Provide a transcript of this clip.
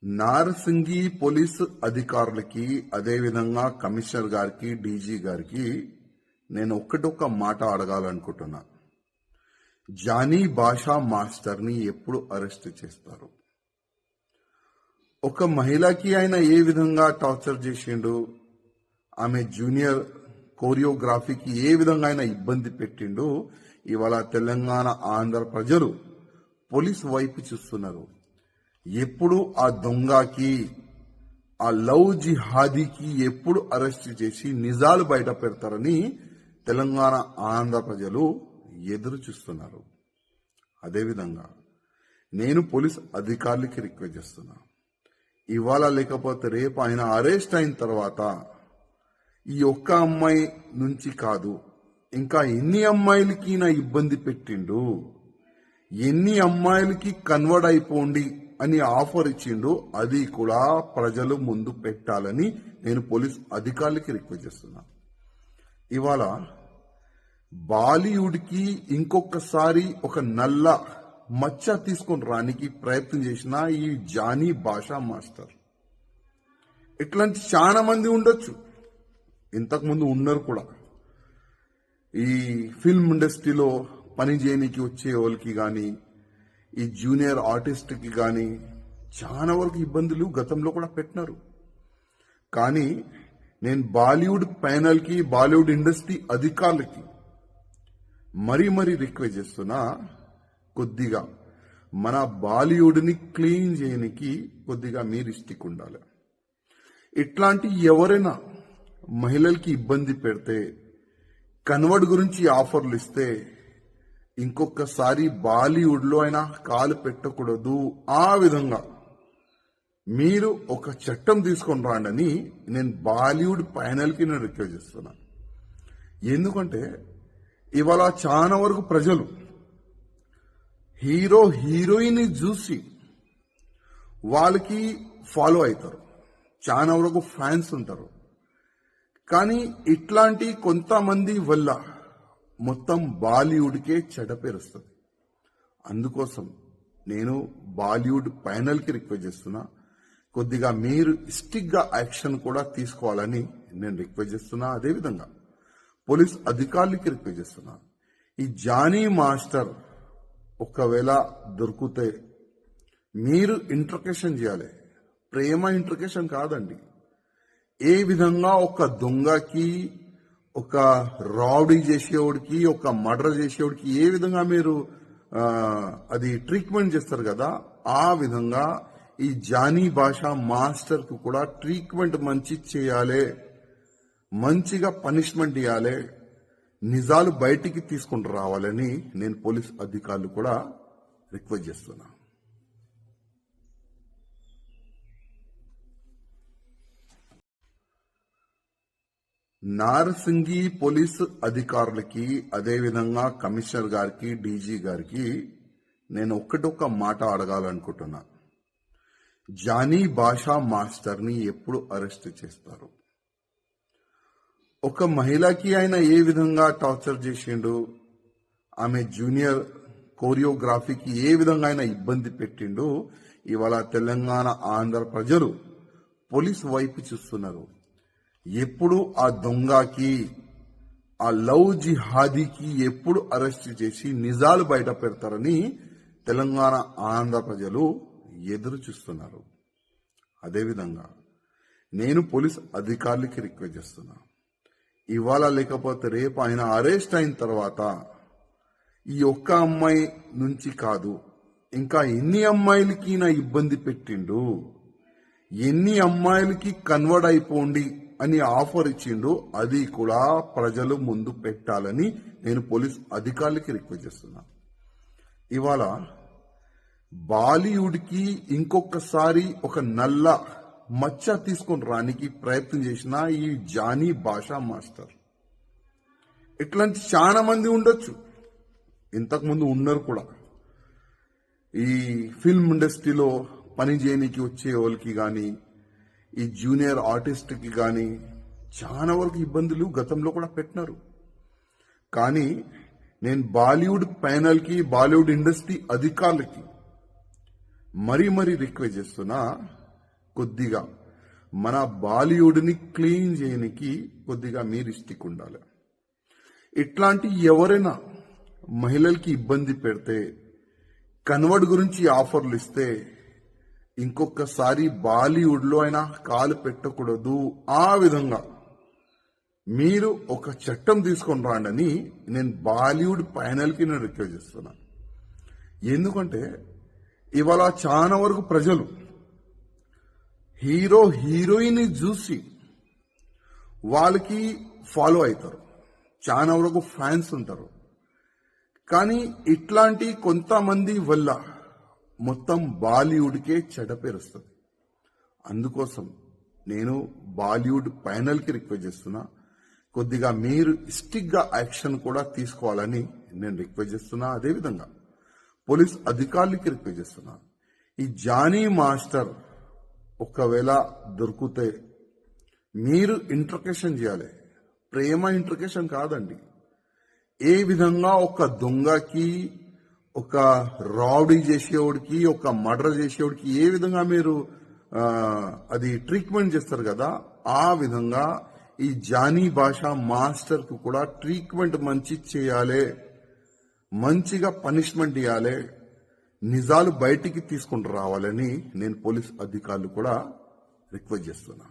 Narsingi police అధికారులకి అదేవిధంగా commissioner గారికి డీజీ గారికి నేను ఒక్కటొక్క మాట అడగాలనుకుంటున్నా. జానీ భాషా మాస్టర్ని ఎప్పుడు అరెస్ట్ చేస్తారు? ఒక మహిళకి ఆయన ఏ విధంగా టార్చర్ చేసిండు, ఆమె జూనియర్ కోరియోగ్రఫీకి ఏ విధంగా ఆయన ఇబ్బంది పెట్టిండు, ఇవాళ తెలంగాణ ఆంధ్ర ప్రజలు పోలీసు వైపు చూస్తున్నారు. ఎప్పుడు ఆ దొంగకి, ఆ లవ్ జిహాదీకి ఎప్పుడు అరెస్ట్ చేసి నిజాలు బయట పెడతారని తెలంగాణ ఆంధ్ర ప్రజలు ఎదురు చూస్తున్నారు. అదేవిధంగా నేను పోలీస్ అధికారులకి రిక్వెస్ట్ చేస్తున్నా, ఇవాళ లేకపోతే రేపు ఆయన అరెస్ట్ అయిన తర్వాత ఈ ఒక్క అమ్మాయి నుంచి కాదు, ఇంకా ఎన్ని అమ్మాయిలకి నా ఇబ్బంది పెట్టిండు, ఎన్ని అమ్మాయిలకి కన్వర్ట్ అయిపోండి అని ఆఫర్ ఇచ్చిండు, అది కూడా ప్రజలు ముందు పెట్టాలని నేను పోలీస్ అధికారులకి రిక్వెస్ట్ చేస్తున్నా. ఇవాళ బాలీవుడ్కి ఇంకొకసారి ఒక నల్ల మచ్చ తీసుకొని రానికి ప్రయత్నం చేసిన ఈ జానీ భాషా మాస్టర్, ఇట్లాంటి చాలా మంది ఉండొచ్చు, ఇంతకుముందు ఉన్నారు కూడా. ఈ ఫిల్మ్ ఇండస్ట్రీలో పని చేయడానికి వచ్చే వాళ్ళకి కానీ, ఈ జూనియర్ ఆర్టిస్ట్కి కానీ చాలా వరకు ఇబ్బందులు గతంలో కూడా పెట్టినారు. కానీ నేను బాలీవుడ్ ప్యానల్కి, బాలీవుడ్ ఇండస్ట్రీ అధికారులకి మరీ రిక్వెస్ట్ చేస్తున్నా, కొద్దిగా మన బాలీవుడ్ని క్లీన్ చేయడానికి కొద్దిగా మీరు స్టిక్ ఉండాలి. ఇట్లాంటి ఎవరైనా మహిళలకి ఇబ్బంది పెడితే, కన్వర్ట్ గురించి ఆఫర్లు ఇస్తే ఇంకొకసారి బాలీవుడ్లో అయినా కాలు పెట్టకూడదు. ఆ విధంగా మీరు ఒక చట్టం తీసుకొని రాండని నేను బాలీవుడ్ ప్యానల్కి నేను రిక్వెస్ట్ చేస్తున్నా. ఎందుకంటే ఇవాళ చాలా వరకు ప్రజలు హీరో హీరోయిన్ చూసి వాళ్ళకి ఫాలో అవుతారు, చాలా వరకు ఫ్యాన్స్ ఉంటారు. కానీ ఇట్లాంటి కొంతమంది వల్ల మొత్తం బాలీవుడ్కే చెడపేరుస్తుంది. అందుకోసం నేను బాలీవుడ్ ప్యానల్కి రిక్వెస్ట్ చేస్తున్నా, కొద్దిగా మీరు స్టిక్గా యాక్షన్ కూడా తీసుకోవాలని నేను రిక్వెస్ట్ చేస్తున్నా. అదేవిధంగా పోలీస్ అధికారులకి రిక్వెస్ట్ చేస్తున్నా, ఈ జానీ మాస్టర్ ఒకవేళ దొరికితే మీరు ఇంట్రకేషన్ చేయాలి. ప్రేమ ఇంట్రకేషన్ కాదండి. ఏ విధంగా ఒక దొంగకి, ఒక రౌడీ చేసేవాడికి, ఒక మర్డర్ చేసేవాడికి ఏ విధంగా మీరు అది ట్రీట్మెంట్ చేస్తారు కదా, ఆ విధంగా ఈ జానీ భాషా మాస్టర్ కు కూడా ట్రీట్మెంట్ మంచి చేయాలి, మంచిగా పనిష్మెంట్ ఇవ్వాలి, నిజాలు బయటికి తీసుకుని రావాలని నేను పోలీస్ అధికారులు కూడా రిక్వెస్ట్ చేస్తున్నా. నారసింగి పోలీసు అధికారులకి అదేవిధంగా కమిషనర్ గారికి డీజీ గారికి నేను ఒక్కటొక్క మాట అడగాలనుకుంటున్నా. జానీ భాషా మాస్టర్ని ఎప్పుడు అరెస్ట్ చేస్తారు? ఒక మహిళకి ఆయన ఏ విధంగా టార్చర్ చేసిండు, ఆమె జూనియర్ కోరియోగ్రఫీకి ఏ విధంగా ఆయన ఇబ్బంది పెట్టిండు, ఇవాళ తెలంగాణ ఆంధ్ర ప్రజలు పోలీసు వైపు చూస్తున్నారు. ఎప్పుడు ఆ దొంగకి, ఆ లవ్ జిహాదీకి ఎప్పుడు అరెస్ట్ చేసి నిజాలు బయట పెడతారని తెలంగాణ ఆంధ్ర ప్రజలు ఎదురు చూస్తున్నారు. అదేవిధంగా నేను పోలీస్ అధికారులకి రిక్వెస్ట్ చేస్తున్నా, ఇవాళ లేకపోతే రేపు ఆయన అరెస్ట్ అయిన తర్వాత ఈ ఒక్క అమ్మాయి నుంచి కాదు, ఇంకా ఎన్ని అమ్మాయిలకి నా ఇబ్బంది పెట్టిండు, ఎన్ని అమ్మాయిలకి కన్వర్ట్ అయిపోండి అని ఆఫర్ ఇచ్చిండు, అది కూడా ప్రజలు ముందు పెట్టాలని నేను పోలీస్ అధికారులకి రిక్వెస్ట్ చేస్తున్నా. ఇవాళ బాలీవుడ్కి ఇంకొకసారి ఒక నల్ల మచ్చ తీసుకొని రానికి ప్రయత్నం చేసిన ఈ జానీ భాషా మాస్టర్, ఇట్లాంటి చాలా మంది ఉండొచ్చు, ఇంతకుముందు ఉన్నారు కూడా. ఈ ఫిల్మ్ ఇండస్ట్రీలో పని చేయడానికి వచ్చే వాళ్ళకి కానీ, ఈ జూనియర్ ఆర్టిస్ట్కి కానీ చాలా వరకు ఇబ్బందులు గతంలో కూడా పెట్టినారు. కానీ నేను బాలీవుడ్ ప్యానల్కి, బాలీవుడ్ ఇండస్ట్రీ అధికారులకి మరీ రిక్వెస్ట్ చేస్తున్నా, కొద్దిగా మన బాలీవుడ్ని క్లీన్ చేయడానికి కొద్దిగా మీరు స్టిక్ ఉండాలి. ఇట్లాంటి ఎవరైనా మహిళలకి ఇబ్బంది పెడితే, కన్వర్ట్ గురించి ఆఫర్లు ఇస్తే ఇంకొకసారి బాలీవుడ్లో అయినా కాలు పెట్టకూడదు. ఆ విధంగా మీరు ఒక చట్టం తీసుకొని రాండని నేను బాలీవుడ్ ప్యానెల్కి నేను రిక్వెస్ట్ చేస్తున్నాను. ఎందుకంటే ఇవాళ చాలా వరకు ప్రజలు హీరో హీరోయిన్ చూసి వాళ్ళకి ఫాలో అవుతారు, చాలా వరకు ఫ్యాన్స్ ఉంటారు. కానీ ఇట్లాంటి కొంతమంది వల్ల మొత్తం బాలీవుడ్కే చెడపేరుస్తుంది. అందుకోసం నేను బాలీవుడ్ ప్యానెల్కి రిక్వెస్ట్ చేస్తున్నా, కొద్దిగా మీరు స్టిక్గా యాక్షన్ కూడా తీసుకోవాలని నేను రిక్వెస్ట్ చేస్తున్నా. అదేవిధంగా పోలీస్ అధికారులకి రిక్వెస్ట్ చేస్తున్నా, ఈ జానీ మాస్టర్ ఒకవేళ దొరికితే మీరు ఇంట్రకేషన్ చేయాలి. ప్రేమ ఇంట్రకేషన్ కాదండి. ఏ విధంగా ఒక దొంగకి, ఒక రౌడీ చేసేవాడికి, ఒక మర్డర్ చేసేవాడికి ఏ విధంగా మీరు అది ట్రీట్మెంట్ చేస్తారు కదా, ఆ విధంగా ఈ జానీ భాషా మాస్టర్ కు కూడా ట్రీట్మెంట్ మంచి చేయాలి, మంచిగా పనిష్మెంట్ ఇవ్వాలి, నిజాలు బయటికి తీసుకుంటూ రావాలని నేను పోలీస్ అధికారులు కూడా రిక్వెస్ట్ చేస్తున్నా.